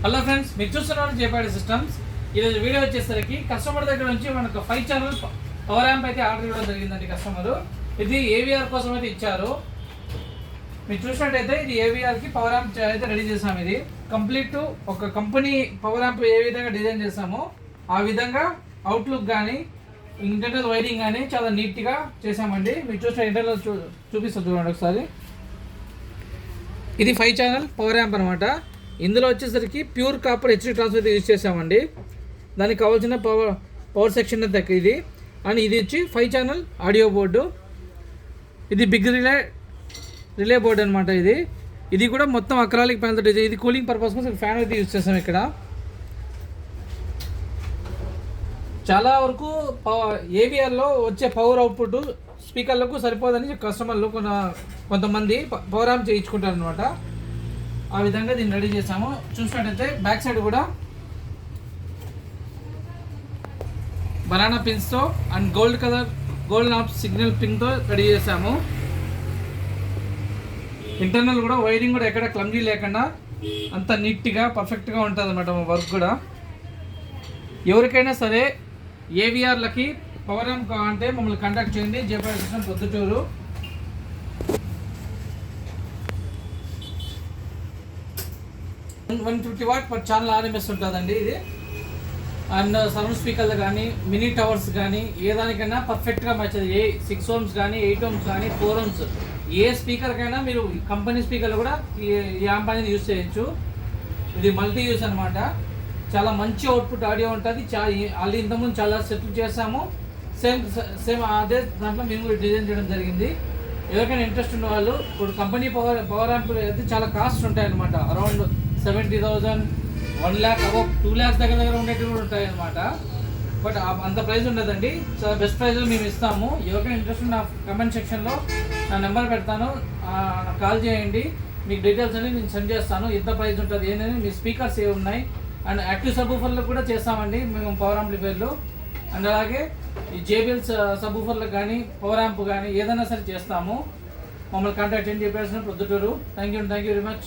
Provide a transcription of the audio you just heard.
Hello friends, మీరు చూస్తున్నారు జేపాడి systems. ఈరోజు వీడియో వచ్చేసరికి కస్టమర్ దగ్గర నుంచి మనకు 5 ఛానల్ పవర్ యాంప్ అయితే ఆర్డర్ ఇవ్వడం జరిగిందండి. కస్టమర్ ఇది ఏవిఆర్ కోసం అయితే ఇచ్చారు. మీరు చూసినట్టయితే ఇది ఏవిఆర్కి పవర్ యాంప్ అయితే రెడీ చేసాము. ఇది కంప్లీట్ ఒక కంపెనీ పవర్ యాంప్ ఏ విధంగా డిజైన్ చేసామో ఆ విధంగా అవుట్లుక్ కానీ ఇంటర్నల్ వైరింగ్ కానీ చాలా నీట్గా చేసామండి. మీరు చూసిన ఇంటర్నల్ చూపిస్తాను చూడండి ఒకసారి. ఇది 5 ఛానల్ పవర్ యాంప్ అనమాట. ఇందులో వచ్చేసరికి pure copper HD transfer use చేసామండి. దానికి కావాల్సిన పవర్ సెక్షన్ అంతా ఇది. అండ్ ఇది వచ్చి 5 ఛానల్ ఆడియో బోర్డు. ఇది బిగ్ రిలే బోర్డు అనమాట. ఇది కూడా మొత్తం అక్రాలిక్ ప్యానల్తో డిజైన్. ఇది కూలింగ్ పర్పస్ కోసం ఫ్యాన్ అయితే యూజ్ చేసాం. ఇక్కడ చాలా వరకు ఏవిఆర్లో వచ్చే పవర్ అవుట్పుట్ స్పీకర్లకు సరిపోదని కస్టమర్లు కొంతమంది పవర్ యాంప్ చేయించుకుంటారు అనమాట. ఆ విధంగా దీన్ని రెడీ చేసాము. చూసినట్టయితే బ్యాక్ సైడ్ కూడా బనానా పిన్స్తో అండ్ గోల్డ్ నాబ్ సిగ్నల్ పిన్తో రెడీ చేసాము. ఇంటర్నల్ కూడా వైరింగ్ కూడా ఎక్కడ క్లమ్జీ లేకుండా అంత నీట్గా పర్ఫెక్ట్గా ఉంటుంది అన్నమాట వర్క్ కూడా. ఎవరికైనా సరే ఏవిఆర్లకి పవర్ యాంప్ కావాలంటే మమ్మల్ని కాంటాక్ట్ చేయండి. జేపాడి system Proddatur. 150 watt per channel RMS ఉంటుందండి ఇది. అండ్ సరౌండ్ స్పీకర్లు కానీ మినీ టవర్స్ కానీ ఏ దానికైనా పర్ఫెక్ట్గా మ్యాచ్ అవుతుంది. 6 ohms కానీ 8 ohms కానీ 4 ohms ఏ స్పీకర్కైనా మీరు కంపెనీ స్పీకర్లు కూడా ఈ యాంప్ అనేది యూజ్ చేయొచ్చు. ఇది మల్టీ యూజ్ అనమాట. చాలా మంచి అవుట్పుట్ ఆడియో ఉంటుంది. ఆల్రెడీ ఇంతకుముందు చాలా సెట్లు చేసాము. సేమ్ అదే దాంట్లో మేము డిజైన్ చేయడం జరిగింది. ఎవరికైనా ఇంట్రెస్ట్ ఉన్న వాళ్ళు ఇప్పుడు కంపెనీ పవర్ యాంప్ అయితే చాలా కాస్ట్ ఉంటాయి అనమాట. అరౌండ్ 70,000, 1 lakh, అబౌవ్ 2 lakhs దగ్గర ఉండేవి కూడా ఉంటాయి అనమాట. బట్ అంత ప్రైస్ ఉండదండి. చాలా బెస్ట్ ప్రైస్లో మేము ఇస్తాము. ఎవరికైనా ఇంట్రెస్ట్ ఉన్న కమెంట్ సెక్షన్లో నా నెంబర్ పెడతాను, కాల్ చేయండి. మీకు డీటెయిల్స్ అనేది నేను సెండ్ చేస్తాను. ఎంత ప్రైస్ ఉంటుంది ఏంటని, మీ స్పీకర్స్ ఏ ఉన్నాయి. అండ్ యాక్టివ్ సబ్‌వూఫర్లు కూడా చేస్తామండి మేము పవర్ యాంప్లిఫైర్లు. అండ్ అలాగే ఈ JBL సబ్‌వూఫర్లకు కానీ పవర్ యాంప్ కానీ ఏదైనా సరే చేస్తాము. మమ్మల్ని కాంటాక్ట్ చేయండి. చెప్పేసిన Proddatur. Thank you very much.